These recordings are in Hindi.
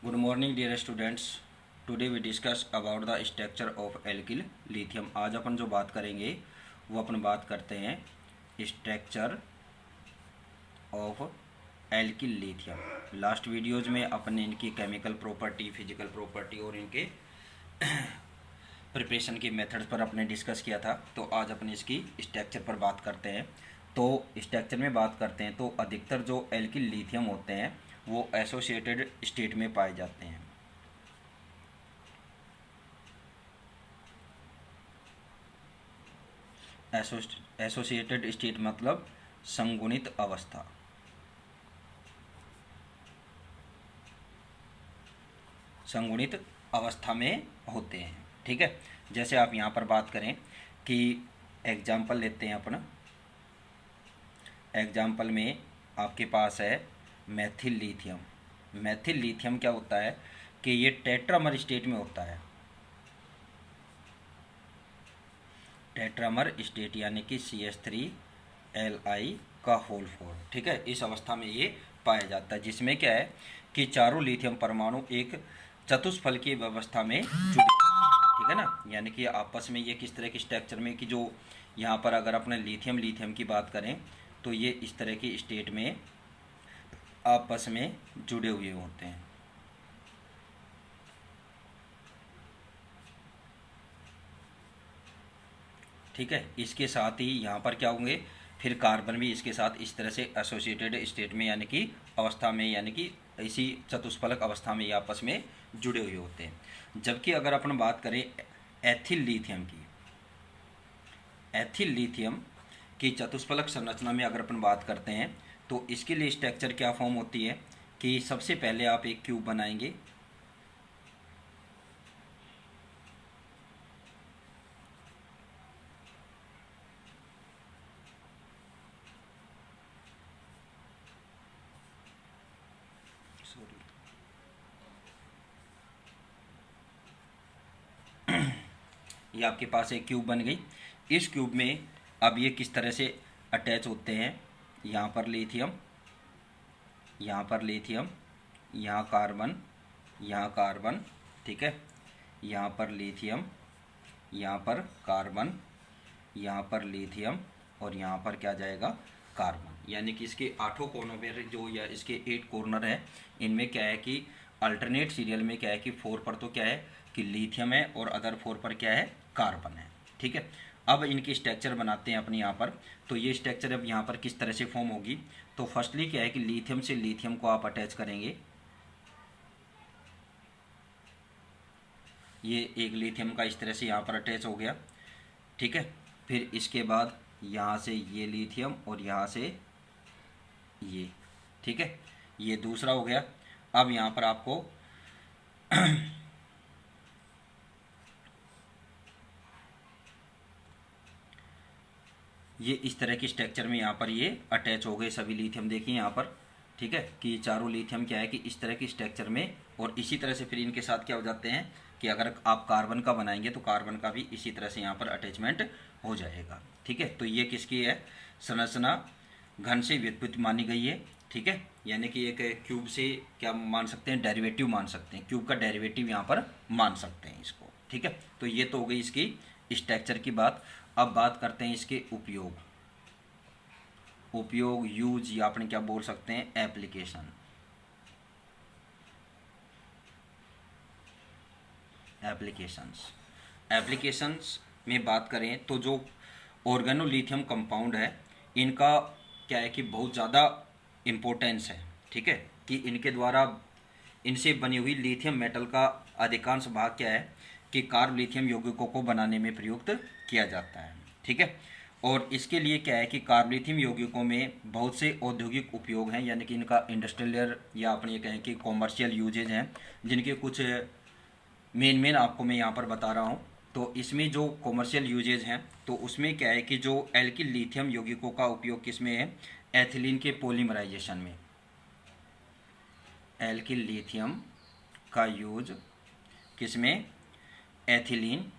Good morning dear students. Today we discuss about the structure of alkyl lithium. आज अपन जो बात करेंगे वो अपन बात करते हैं structure of alkyl lithium. Last videos में अपन ने इनकी केमिकल प्रॉपर्टी, फिजिकल प्रॉपर्टी और इनके प्रिपरेशन के मेथड्स पर अपने डिस्कस किया था। तो आज अपन इसकी स्ट्रक्चर पर बात करते हैं। तो स्ट्रक्चर में बात करते हैं तो अधिकतर जो एल्किल लिथियम होते हैं वो एसोसिएटेड स्टेट में पाए जाते हैं। एसोसिएटेड स्टेट मतलब संगुणित अवस्था। संगुणित अवस्था में होते हैं। ठीक है, जैसे आप यहाँ पर बात करें कि एग्जाम्पल लेते हैं अपन। एग्जाम्पल में आपके पास है मैथिल लिथियम। मैथिल लिथियम क्या होता है कि ये टेट्रामर स्टेट में होता है। टेट्रामर स्टेट यानी कि CH3Li का होल 4। ठीक है, इस अवस्था में ये पाया जाता है, जिसमें क्या है कि चारों लिथियम परमाणु एक चतुष्फल की व्यवस्था में जुड़े। ठीक है ना, यानी कि आपस में ये किस तरह की स्ट्रक्चर में कि जो यहाँ पर अगर अपने लिथियम की बात करें तो ये इस तरह की स्टेट में आपस में जुड़े हुए होते हैं। ठीक है, इसके साथ ही यहाँ पर क्या होंगे, फिर कार्बन भी इसके साथ इस तरह से एसोसिएटेड स्टेट में यानी कि अवस्था में, यानी कि इसी चतुष्फलक अवस्था में ये आपस में जुड़े हुए होते हैं। जबकि अगर अपन बात करें एथिल लिथियम की, एथिल लिथियम की चतुष्फलक संरचना में अगर अपन बात करते हैं तो इसके लिए स्ट्रक्चर क्या फॉर्म होती है कि सबसे पहले आप एक क्यूब बनाएंगे। ये आपके पास एक क्यूब बन गई। इस क्यूब में अब ये किस तरह से अटैच होते हैं, यहाँ पर लिथियम, यहाँ पर लिथियम, यहाँ कार्बन, यहाँ कार्बन। ठीक है, यहाँ पर लिथियम, यहाँ पर कार्बन, यहाँ पर लिथियम और यहाँ पर क्या जाएगा, कार्बन। यानी कि इसके 8 कोनों पर जो, या इसके 8 कॉर्नर हैं, इनमें क्या है कि अल्टरनेट सीरियल में क्या है कि 4 पर तो क्या है कि लिथियम है और अदर 4 पर क्या है, कार्बन है। ठीक है, अब इनकी स्ट्रक्चर बनाते हैं अपने यहाँ पर। तो ये स्ट्रक्चर अब यहाँ पर किस तरह से फॉर्म होगी, तो फर्स्टली क्या है कि लिथियम से लिथियम को आप अटैच करेंगे। ये एक लिथियम का इस तरह से यहाँ पर अटैच हो गया। ठीक है, फिर इसके बाद यहाँ से ये लिथियम और यहाँ से ये। ठीक है, ये दूसरा हो गया। अब यहाँ पर आपको ये इस तरह की स्ट्रक्चर में यहाँ पर ये अटैच हो गए सभी लिथियम। देखिए यहाँ पर, ठीक है, कि चारों लिथियम क्या है कि इस तरह की स्ट्रक्चर में, और इसी तरह से फिर इनके साथ क्या हो जाते हैं कि अगर आप कार्बन का बनाएंगे तो कार्बन का भी इसी तरह से यहाँ पर अटैचमेंट हो जाएगा। ठीक है, तो ये किसकी है, संरचना घन से व्युत्पत्ति मानी गई है। ठीक है, यानी कि एक क्यूब से क्या मान सकते हैं, डेरिवेटिव मान सकते हैं, क्यूब का डेरिवेटिव यहाँ पर मान सकते हैं इसको। ठीक है, तो ये तो हो गई इसकी स्ट्रक्चर की बात। अब बात करते हैं इसके उपयोग। उपयोग, यूज, या अपने क्या बोल सकते हैं, एप्लीकेशन। एप्लीकेशंस में बात करें तो जो ऑर्गेनोलिथियम कंपाउंड है, इनका क्या है कि बहुत ज़्यादा इम्पोर्टेंस है। ठीक है, कि इनके द्वारा, इनसे बनी हुई लिथियम मेटल का अधिकांश भाग क्या है कि कार्ब लिथियम यौगिकों को बनाने में प्रयुक्त किया जाता है। ठीक है, और इसके लिए क्या है कि कार्ब लिथियम यौगिकों में बहुत से औद्योगिक उपयोग हैं, यानी कि इनका इंडस्ट्रियल या अपने ये कहें कि कॉमर्शियल यूजेज हैं, जिनके कुछ मेन आपको मैं यहाँ पर बता रहा हूँ। तो इसमें जो कॉमर्शियल यूजेज हैं तो उसमें क्या है कि जो एल्किल लिथियम यौगिकों का उपयोग किस में है, एथिलीन के पॉलीमराइजेशन में। एल्किल लिथियम का यूज किस में, एथिलीन,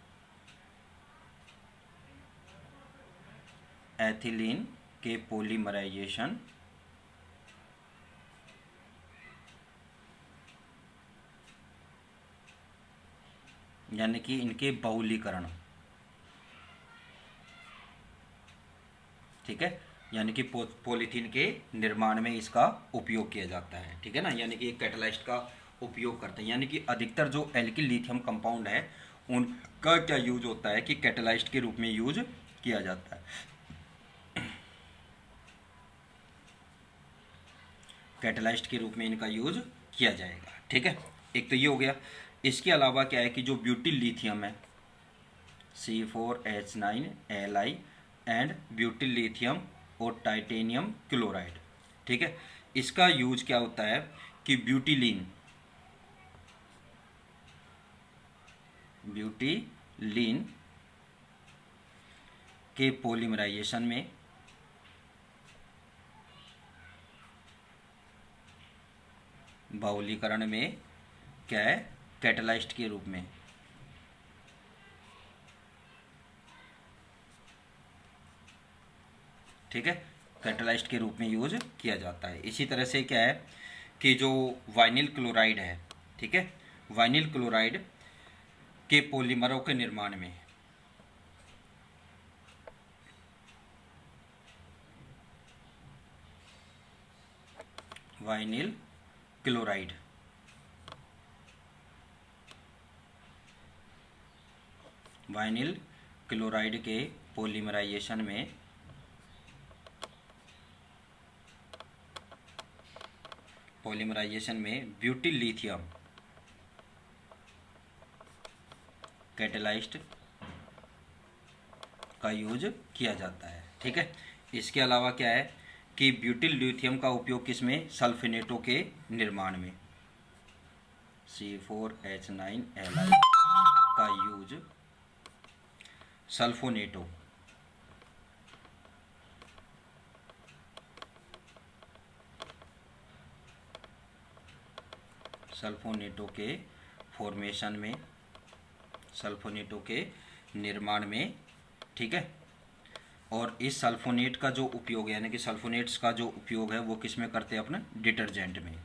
एथिलीन के पॉलीमराइजेशन यानी कि इनके बहुलीकरण, ठीक है, यानी कि पॉलीथीन के निर्माण में इसका उपयोग किया जाता है, ठीक है ना, यानी कि कैटालाइस्ट का उपयोग करते हैं। यानी कि अधिकतर जो एल्किल लिथियम कंपाउंड है उनका क्या यूज होता है कि कैटालाइस्ट के रूप में यूज किया जाता है। कैटालाइस्ट के रूप में इनका यूज किया जाएगा, ठीक है। एक तो ये हो गया। इसके अलावा क्या है कि जो ब्यूटिल लिथियम है C4H9Li एंड ब्यूटिल लिथियम और टाइटेनियम क्लोराइड, ठीक है, इसका यूज क्या होता है कि ब्यूटिलीन के पॉलीमराइजेशन में बहुलीकरण में क्या है कैटालाइस्ट के रूप में, ठीक है, कैटालाइस्ट के रूप में यूज किया जाता है। इसी तरह से क्या है कि जो वाइनिल क्लोराइड है, ठीक है, वाइनिल क्लोराइड के पॉलीमरों के निर्माण में वाइनिल क्लोराइड के पॉलीमराइजेशन में ब्यूटिल लिथियम कैटालाइस्ट का यूज किया जाता है, ठीक है। इसके अलावा क्या है कि ब्यूटिल लिथियम का उपयोग किसमें, सल्फेनेटों के निर्माण में, C4H9Li का यूज सल्फोनेटों के फॉर्मेशन में, सल्फोनेटों के निर्माण में, ठीक है। और इस सल्फोनेट का जो उपयोग है, यानी कि सल्फोनेट्स का जो उपयोग है वो किस में करते हैं, अपने डिटर्जेंट में,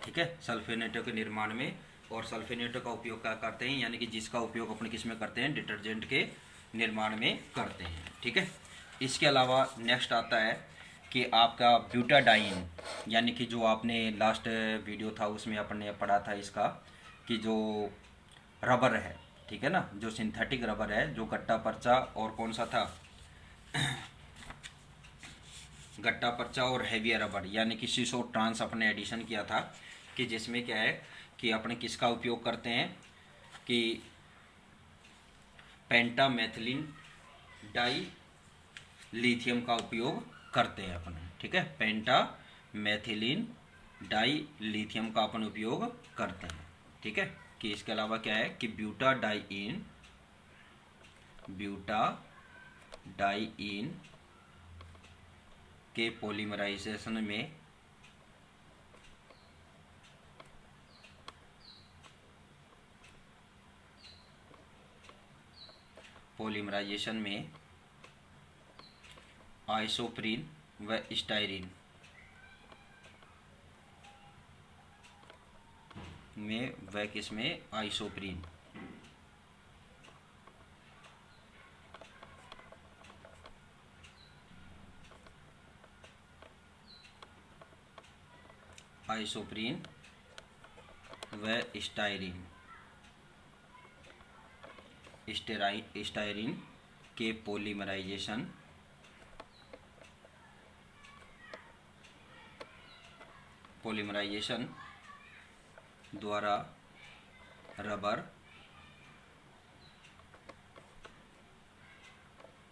ठीक है, सल्फोनेटों के निर्माण में। और सल्फोनेटों का उपयोग क्या करते हैं, यानी कि जिसका उपयोग अपने किस में करते हैं, डिटर्जेंट के निर्माण में करते हैं, ठीक है। इसके अलावा नेक्स्ट आता है कि आपका ब्यूटाडाइन, यानी कि जो आपने लास्ट वीडियो था उसमें अपने पढ़ा था इसका कि जो रबर है, ठीक है ना, जो सिंथेटिक रबर है, जो गट्टा पर्चा और कौन सा था गट्टा पर्चा और हेवी रबर, यानी कि सीसो ट्रांस अपने एडिशन किया था कि जिसमें क्या है कि अपने किसका उपयोग करते हैं कि पेंटामेथिलीन डाई लिथियम का उपयोग करते हैं अपने, ठीक है, पेंटामेथिलीन डाई लिथियम का अपन उपयोग करते हैं, ठीक है। कि इसके अलावा क्या है कि ब्यूटाडाइन के पॉलीमराइजेशन में आइसोप्रीन व स्टाइरीन में व किसमें आइसोप्रीन व स्टाइरीन के पॉलीमराइजेशन द्वारा रबर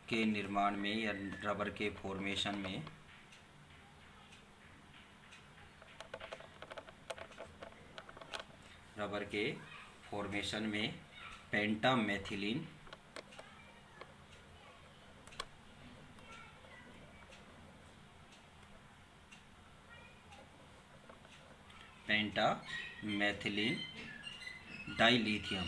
के निर्माण में या रबर के फॉर्मेशन में पेंटामेथिलीन डाइलिथियम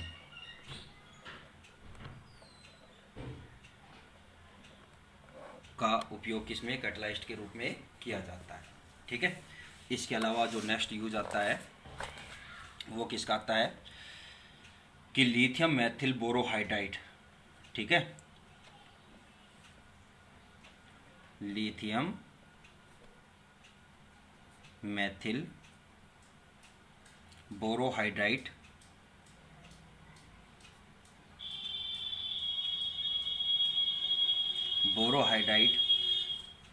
का उपयोग किसमें कैटालाइस्ट के रूप में किया जाता है, ठीक है। इसके अलावा जो नेक्स्ट यूज आता है वो किसका आता है कि लिथियम मेथिल बोरोहाइड्राइड, ठीक है, लिथियम मेथिल बोरोहाइड्राइड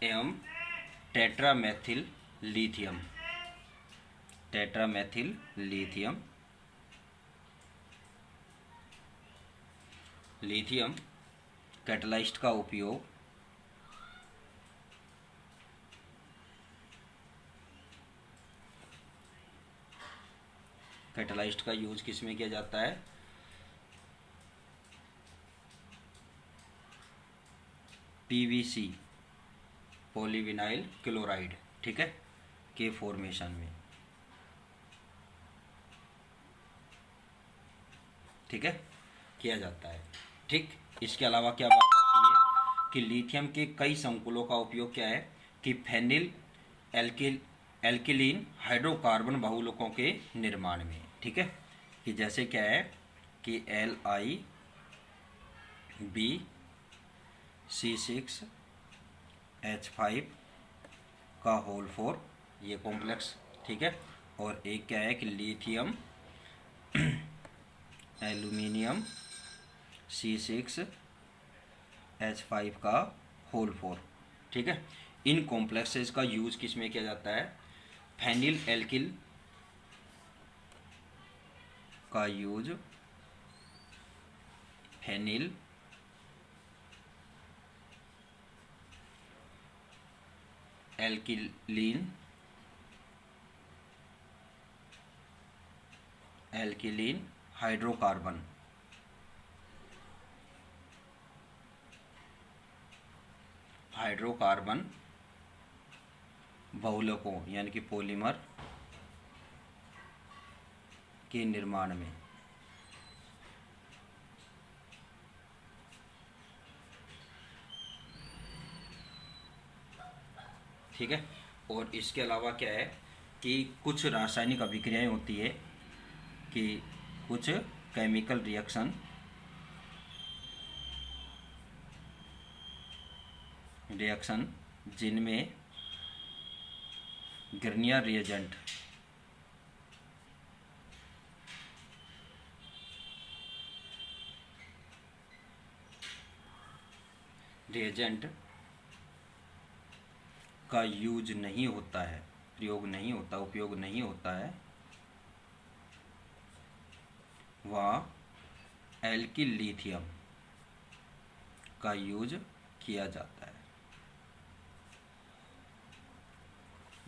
एवं टेट्रामेथिल लिथियम, लिथियम कैटालिस्ट का उपयोग कैटालिस्ट का यूज किस में किया जाता है, पीवीसी पॉलीविनाइल क्लोराइड, ठीक है, के फॉर्मेशन में, ठीक है, किया जाता है। ठीक, इसके अलावा क्या बात आती है कि लिथियम के कई संकुलों का उपयोग क्या है कि फेनिल एल्किलीन हाइड्रोकार्बन बहुलकों के निर्माण में, ठीक है, कि जैसे क्या है कि LiBC6H5 का होल 4 ये कॉम्प्लेक्स, ठीक है, और एक क्या है कि लिथियम एल्यूमिनियम C6H5 का होल 4, ठीक है। इन कॉम्प्लेक्सेस का यूज किस में किया जाता है, फेनिल एल्किल का यूज फेनिल एल्किलीन हाइड्रोकार्बन बहुलकों यानी कि पॉलीमर के निर्माण में, ठीक है। और इसके अलावा क्या है कि कुछ रासायनिक अभिक्रियाएं होती है कि कुछ केमिकल रिएक्शन जिनमें गर्नियर रिएजेंट का यूज नहीं होता है, उपयोग नहीं होता है, वह एल्किल लिथियम का यूज किया जाता है।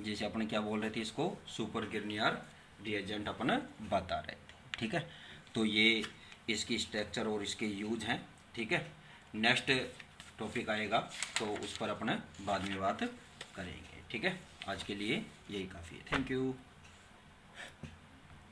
जैसे अपन क्या बोल रहे थे, इसको सुपर गर्नियर रिएजेंट अपन बता रहे थे, ठीक है। तो ये इसकी स्ट्रक्चर और इसके यूज हैं, ठीक है। नेक्स्ट टॉपिक आएगा तो उस पर अपन बाद में बात करेंगे, ठीक है। आज के लिए यही काफ़ी है, थैंक यू।